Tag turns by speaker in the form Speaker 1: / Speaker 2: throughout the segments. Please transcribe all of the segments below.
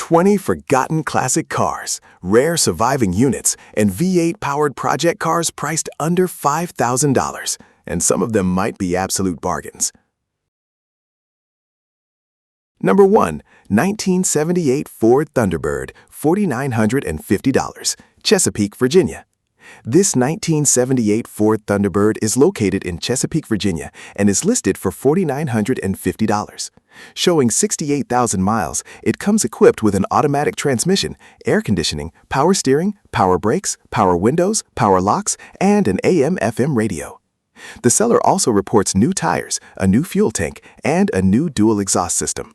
Speaker 1: 20 forgotten classic cars, rare surviving units, and V8-powered project cars priced under $5,000, and some of them might be absolute bargains. Number 1. 1978 Ford Thunderbird, $4,950, Chesapeake, Virginia. This 1978 Ford Thunderbird is located in Chesapeake, Virginia, and is listed for $4,950. Showing 68,000 miles, it comes equipped with an automatic transmission, air conditioning, power steering, power brakes, power windows, power locks, and an AM/FM radio. The seller also reports new tires, a new fuel tank, and a new dual exhaust system.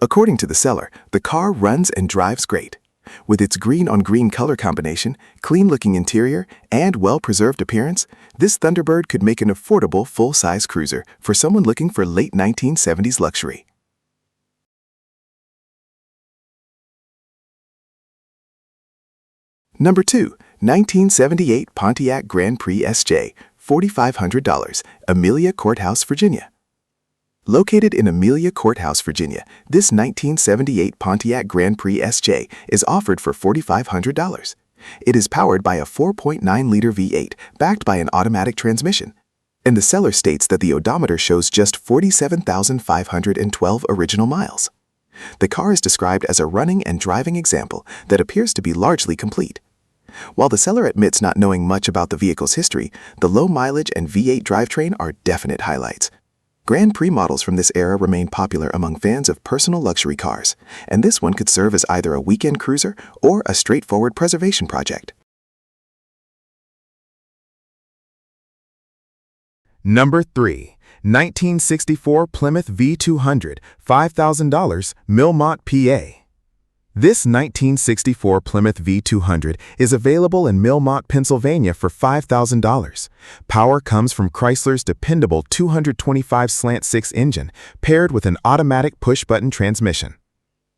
Speaker 1: According to the seller, the car runs and drives great. With its green-on-green color combination, clean-looking interior, and well-preserved appearance, this Thunderbird could make an affordable full-size cruiser for someone looking for late 1970s luxury. Number 2. 1978 Pontiac Grand Prix SJ, $4,500, Amelia Courthouse, Virginia. Located in Amelia Courthouse, Virginia, this 1978 Pontiac Grand Prix SJ is offered for $4,500. It is powered by a 4.9-liter V8 backed by an automatic transmission. And the seller states that the odometer shows just 47,512 original miles. The car is described as a running and driving example that appears to be largely complete. While the seller admits not knowing much about the vehicle's history, the low mileage and V8 drivetrain are definite highlights. Grand Prix models from this era remain popular among fans of personal luxury cars, and this one could serve as either a weekend cruiser or a straightforward preservation project.
Speaker 2: Number 3. 1964 Plymouth V200, $5,000, Millmont, PA. This 1964 Plymouth V200 is available in Millmont, Pennsylvania for $5,000. Power comes from Chrysler's dependable 225/6 engine, paired with an automatic push-button transmission.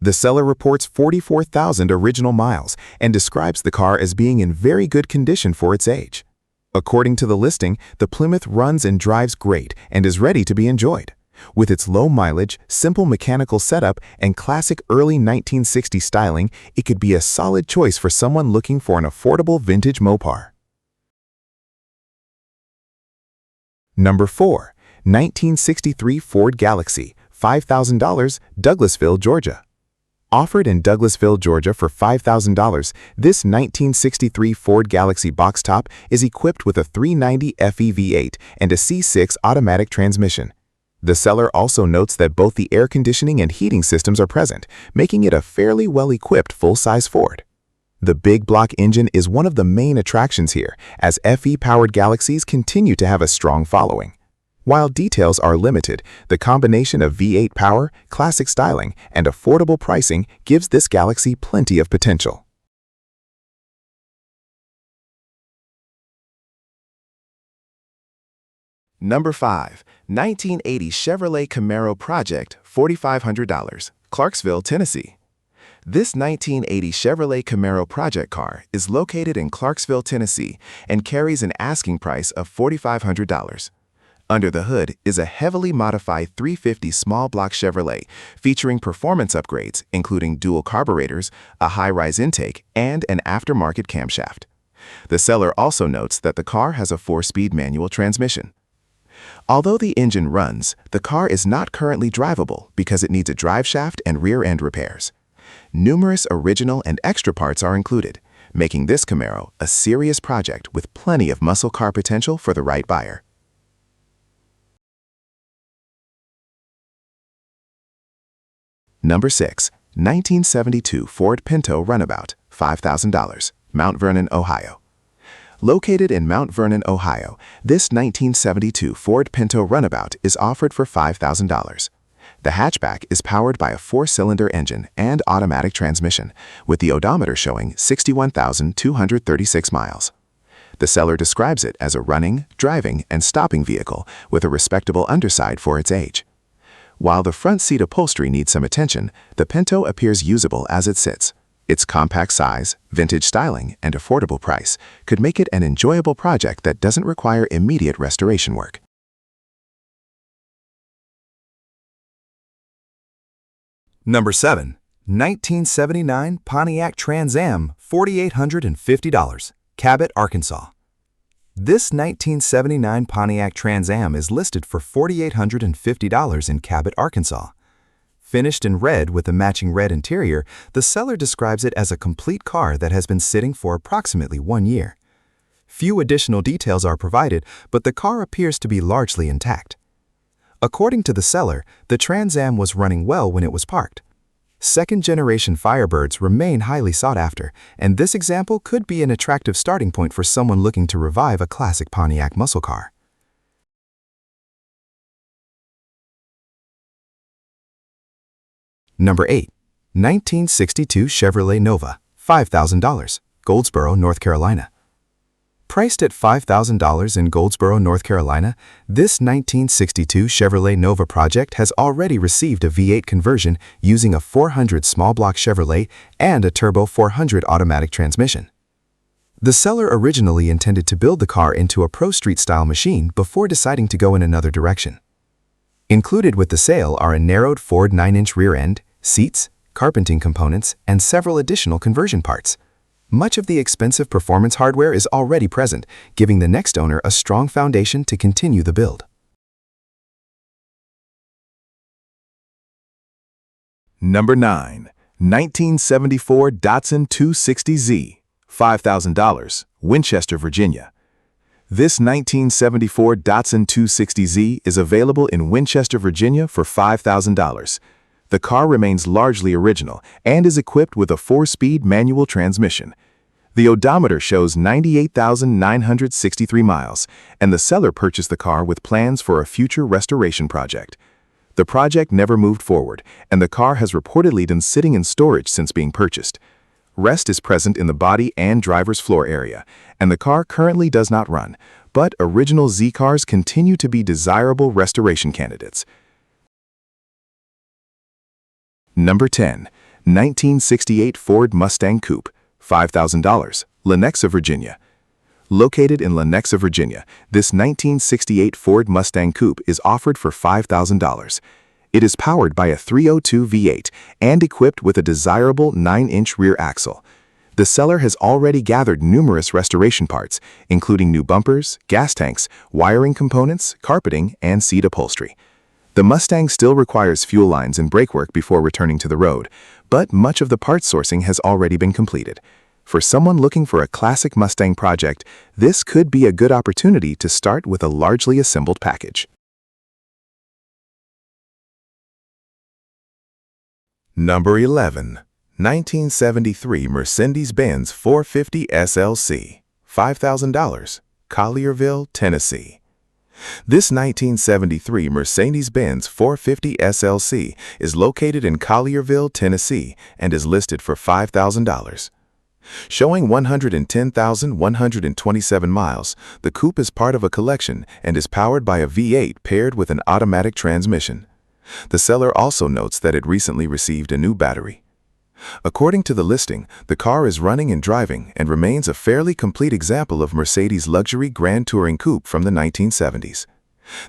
Speaker 2: The seller reports 44,000 original miles and describes the car as being in very good condition for its age. According to the listing, the Plymouth runs and drives great and is ready to be enjoyed. With its low mileage, simple mechanical setup, and classic early 1960s styling, it could be a solid choice for someone looking for an affordable vintage Mopar. Number 4. 1963 Ford Galaxy, $5,000, Douglasville, Georgia. Offered in Douglasville, Georgia for $5,000, this 1963 Ford Galaxy box top is equipped with a 390 FE V8 and a C6 automatic transmission. The seller also notes that both the air conditioning and heating systems are present, making it a fairly well-equipped full-size Ford. The big block engine is one of the main attractions here, as FE-powered Galaxies continue to have a strong following. While details are limited, the combination of V8 power, classic styling, and affordable pricing gives this Galaxy plenty of potential.
Speaker 3: Number 5. 1980 Chevrolet Camaro Project, $4,500, Clarksville, Tennessee. This 1980 Chevrolet Camaro Project car is located in Clarksville, Tennessee, and carries an asking price of $4,500. Under the hood is a heavily modified 350 small block Chevrolet featuring performance upgrades including dual carburetors, a high-rise intake, and an aftermarket camshaft. The seller also notes that the car has a 4-speed manual transmission. Although the engine runs, the car is not currently drivable because it needs a driveshaft and rear-end repairs. Numerous original and extra parts are included, making this Camaro a serious project with plenty of muscle car potential for the right buyer. Number 6. 1972 Ford Pinto Runabout, $5,000, Mount Vernon, Ohio. Located in Mount Vernon, Ohio, this 1972 Ford Pinto Runabout is offered for $5,000. The hatchback is powered by a 4-cylinder engine and automatic transmission, with the odometer showing 61,236 miles. The seller describes it as a running, driving, and stopping vehicle with a respectable underside for its age. While the front seat upholstery needs some attention, the Pinto appears usable as it sits. Its compact size, vintage styling, and affordable price could make it an enjoyable project that doesn't require immediate restoration work.
Speaker 2: Number 7. 1979 Pontiac Trans Am, $4,850, Cabot, Arkansas. This 1979 Pontiac Trans Am is listed for $4,850 in Cabot, Arkansas. Finished in red with a matching red interior, the seller describes it as a complete car that has been sitting for approximately 1 year. Few additional details are provided, but the car appears to be largely intact. According to the seller, the Trans Am was running well when it was parked. Second-generation Firebirds remain highly sought after, and this example could be an attractive starting point for someone looking to revive a classic Pontiac muscle car. Number 8. 1962 Chevrolet Nova, $5,000, Goldsboro, North Carolina. Priced at $5,000 in Goldsboro, North Carolina, this 1962 Chevrolet Nova project has already received a V8 conversion using a 400 small block Chevrolet and a turbo 400 automatic transmission. The seller originally intended to build the car into a Pro Street style machine before deciding to go in another direction. Included with the sale are a narrowed Ford 9-inch rear end, seats, carpenting components, and several additional conversion parts. Much of the expensive performance hardware is already present, giving the next owner a strong foundation to continue the build.
Speaker 3: Number 9. 1974 Datsun 260Z, $5,000, Winchester, Virginia. This 1974 Datsun 260Z is available in Winchester, Virginia for $5,000. The car remains largely original and is equipped with a 4-speed manual transmission. The odometer shows 98,963 miles, and the seller purchased the car with plans for a future restoration project. The project never moved forward, and the car has reportedly been sitting in storage since being purchased. Rest is present in the body and driver's floor area, and the car currently does not run, but original Z cars continue to be desirable restoration candidates. Number 10. 1968 Ford Mustang Coupe, $5,000, Lenexa, Virginia. Located in Lenexa, Virginia, this 1968 Ford Mustang Coupe is offered for $5,000. It is powered by a 302 V8 and equipped with a desirable 9-inch rear axle. The seller has already gathered numerous restoration parts, including new bumpers, gas tanks, wiring components, carpeting, and seat upholstery. The Mustang still requires fuel lines and brake work before returning to the road, but much of the parts sourcing has already been completed. For someone looking for a classic Mustang project, this could be a good opportunity to start with a largely assembled package.
Speaker 2: Number 11. 1973 Mercedes-Benz 450 SLC, $5,000, Collierville, Tennessee. This 1973 Mercedes-Benz 450 SLC is located in Collierville, Tennessee, and is listed for $5,000. Showing 110,127 miles, the coupe is part of a collection and is powered by a V8 paired with an automatic transmission. The seller also notes that it recently received a new battery. According to the listing, the car is running and driving and remains a fairly complete example of Mercedes' luxury Grand Touring coupe from the 1970s.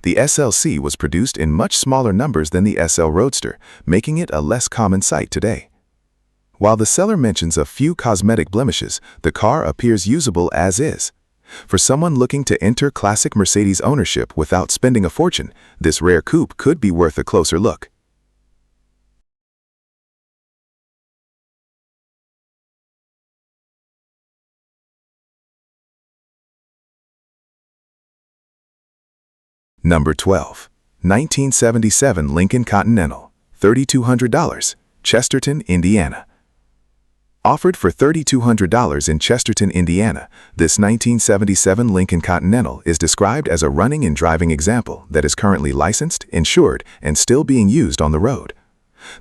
Speaker 2: The SLC was produced in much smaller numbers than the SL Roadster, making it a less common sight today. While the seller mentions a few cosmetic blemishes, the car appears usable as is. For someone looking to enter classic Mercedes ownership without spending a fortune, this rare coupe could be worth a closer look. Number 12. 1977 Lincoln Continental, $3,200, Chesterton, Indiana. Offered for $3,200 in Chesterton, Indiana, this 1977 Lincoln Continental is described as a running and driving example that is currently licensed, insured, and still being used on the road.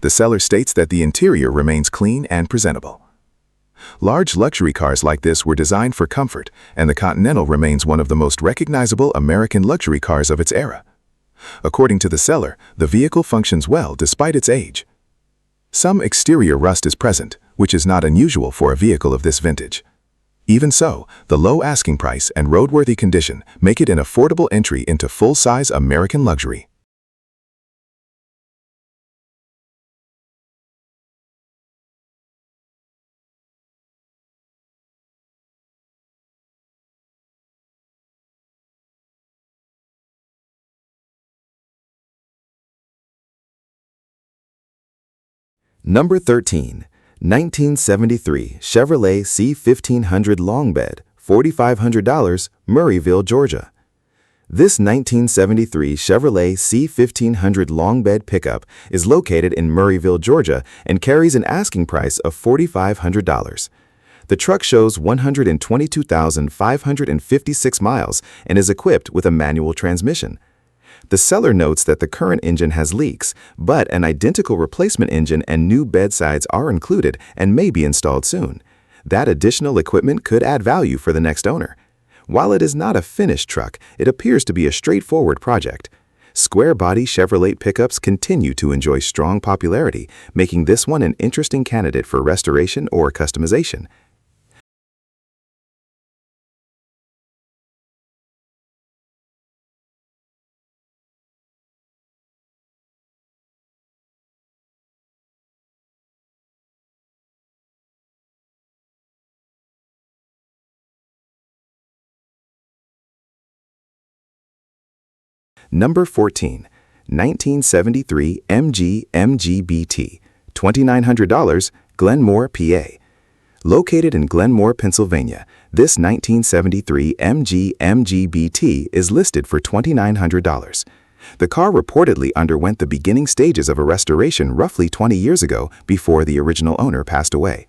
Speaker 2: The seller states that the interior remains clean and presentable. Large luxury cars like this were designed for comfort, and the Continental remains one of the most recognizable American luxury cars of its era. According to the seller, the vehicle functions well despite its age. Some exterior rust is present, which is not unusual for a vehicle of this vintage. Even so, the low asking price and roadworthy condition make it an affordable entry into full-size American luxury.
Speaker 1: Number 13. 1973 Chevrolet C1500 Long Bed, $4,500, Murrayville, Georgia. This 1973 Chevrolet C1500 long bed pickup is located in Murrayville, Georgia, and carries an asking price of $4,500. The truck shows 122,556 miles and is equipped with a manual transmission. The seller notes that the current engine has leaks, but an identical replacement engine and new bedsides are included and may be installed soon. That additional equipment could add value for the next owner. While it is not a finished truck, it appears to be a straightforward project. Square-body Chevrolet pickups continue to enjoy strong popularity, making this one an interesting candidate for restoration or customization. Number 14. 1973 MG MGBT, $2,900, Glenmore, PA. Located in Glenmore, Pennsylvania, this 1973 MG MGBT is listed for $2,900. The car reportedly underwent the beginning stages of a restoration roughly 20 years ago before the original owner passed away.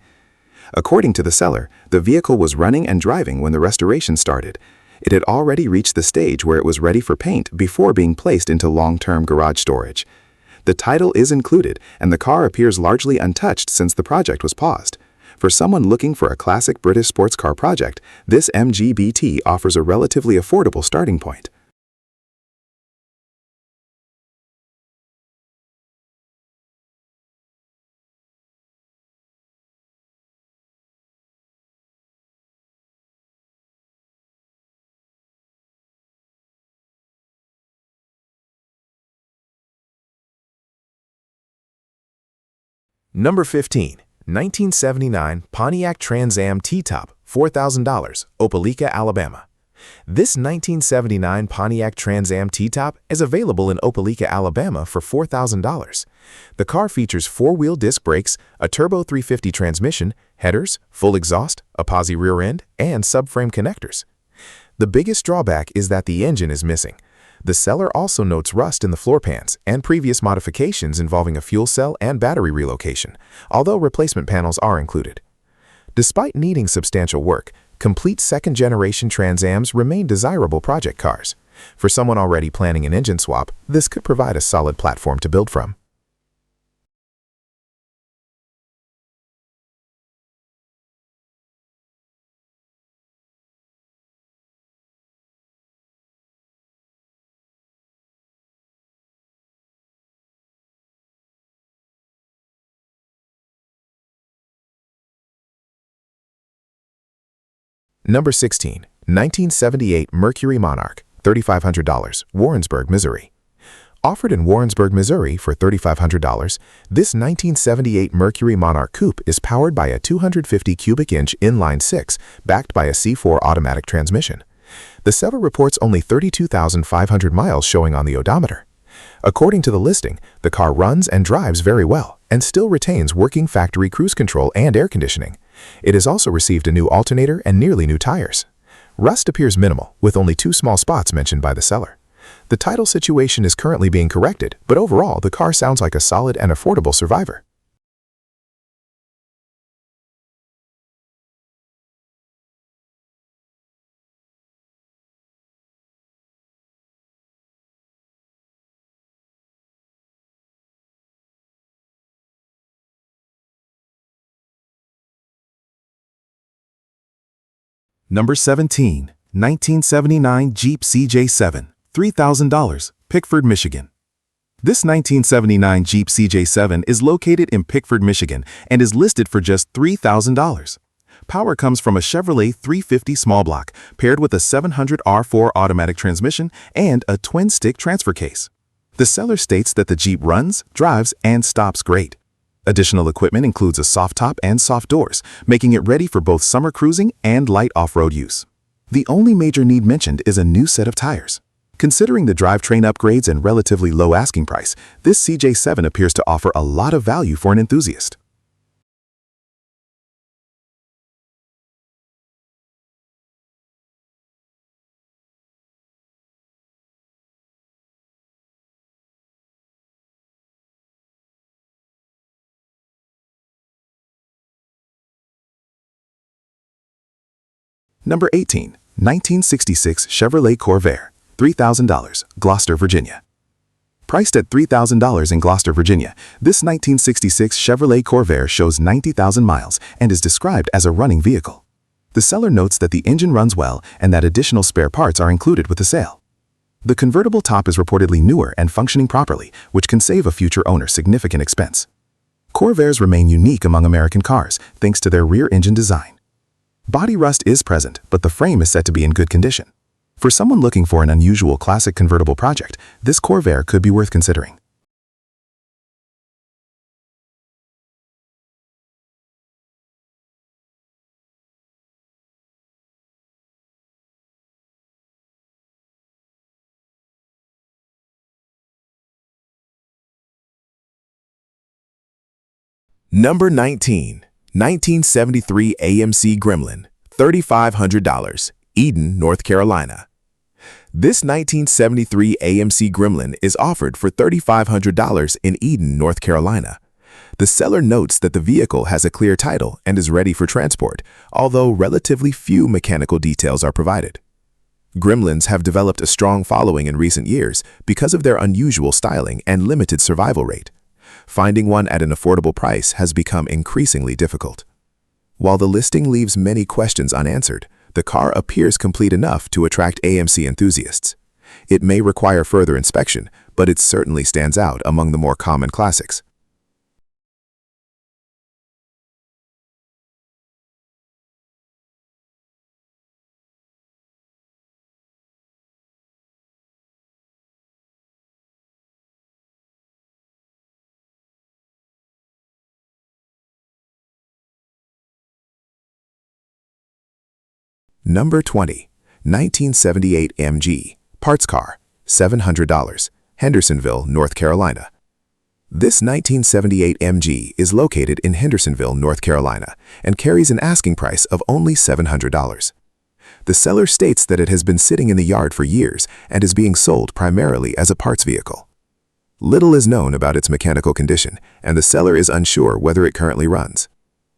Speaker 1: According to the seller, the vehicle was running and driving when the restoration started. It had already reached the stage where it was ready for paint before being placed into long-term garage storage. The title is included, and the car appears largely untouched since the project was paused. For someone looking for a classic British sports car project, this MGBT offers a relatively affordable starting point.
Speaker 3: Number 15. 1979 Pontiac Trans Am T-Top, $4,000, Opelika, Alabama. This 1979 Pontiac Trans Am T-Top is available in Opelika, Alabama for $4,000. The car features four-wheel disc brakes, a turbo 350 transmission, headers, full exhaust, a posi rear end, and subframe connectors. The biggest drawback is that the engine is missing. The seller also notes rust in the floor pans and previous modifications involving a fuel cell and battery relocation, although replacement panels are included. Despite needing substantial work, complete second-generation Trans Ams remain desirable project cars. For someone already planning an engine swap, this could provide a solid platform to build from. Number 16. 1978 Mercury Monarch, $3,500, Warrensburg, Missouri. Offered in Warrensburg, Missouri for $3,500, this 1978 Mercury Monarch Coupe is powered by a 250 cubic inch inline-six backed by a C4 automatic transmission. The seller reports only 32,500 miles showing on the odometer. According to the listing, the car runs and drives very well and still retains working factory cruise control and air conditioning. It has also received a new alternator and nearly new tires. Rust appears minimal, with only 2 small spots mentioned by the seller. The title situation is currently being corrected, but overall the car sounds like a solid and affordable survivor.
Speaker 2: Number 17. 1979 Jeep CJ7, $3,000, Pickford, Michigan. This 1979 Jeep CJ7 is located in Pickford, Michigan, and is listed for just $3,000. Power comes from a Chevrolet 350 small block, paired with a 700R4 automatic transmission and a twin-stick transfer case. The seller states that the Jeep runs, drives, and stops great. Additional equipment includes a soft top and soft doors, making it ready for both summer cruising and light off-road use. The only major need mentioned is a new set of tires. Considering the drivetrain upgrades and relatively low asking price, this CJ7 appears to offer a lot of value for an enthusiast. Number 18. 1966 Chevrolet Corvair, $3,000, Gloucester, Virginia. Priced at $3,000 in Gloucester, Virginia, this 1966 Chevrolet Corvair shows 90,000 miles and is described as a running vehicle. The seller notes that the engine runs well and that additional spare parts are included with the sale. The convertible top is reportedly newer and functioning properly, which can save a future owner significant expense. Corvairs remain unique among American cars thanks to their rear engine design. Body rust is present, but the frame is said to be in good condition. For someone looking for an unusual classic convertible project, this Corvair could be worth considering.
Speaker 3: Number 19. 1973 AMC Gremlin, $3,500, Eden, North Carolina. This 1973 AMC Gremlin is offered for $3,500 in Eden, North Carolina. The seller notes that the vehicle has a clear title and is ready for transport, although relatively few mechanical details are provided. Gremlins have developed a strong following in recent years because of their unusual styling and limited survival rate. Finding one at an affordable price has become increasingly difficult. While the listing leaves many questions unanswered, the car appears complete enough to attract AMC enthusiasts. It may require further inspection, but it certainly stands out among the more common classics. Number 20. 1978 MG, parts car, $700, Hendersonville, North Carolina. This 1978 MG is located in Hendersonville, North Carolina, and carries an asking price of only $700. The seller states that it has been sitting in the yard for years and is being sold primarily as a parts vehicle. Little is known about its mechanical condition, and the seller is unsure whether it currently runs.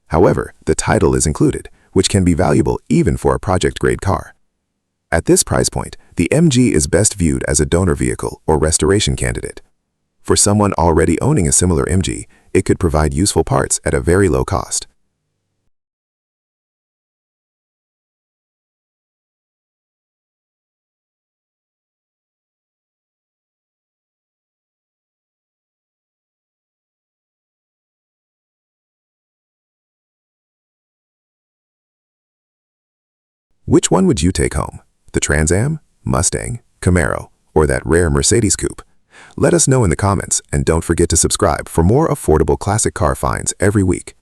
Speaker 3: However, the title is included, which can be valuable even for a project-grade car. At this price point, the MG is best viewed as a donor vehicle or restoration candidate. For someone already owning a similar MG, it could provide useful parts at a very low cost. Which one would you take home? The Trans Am, Mustang, Camaro, or that rare Mercedes coupe? Let us know in the comments, and don't forget to subscribe for more affordable classic car finds every week.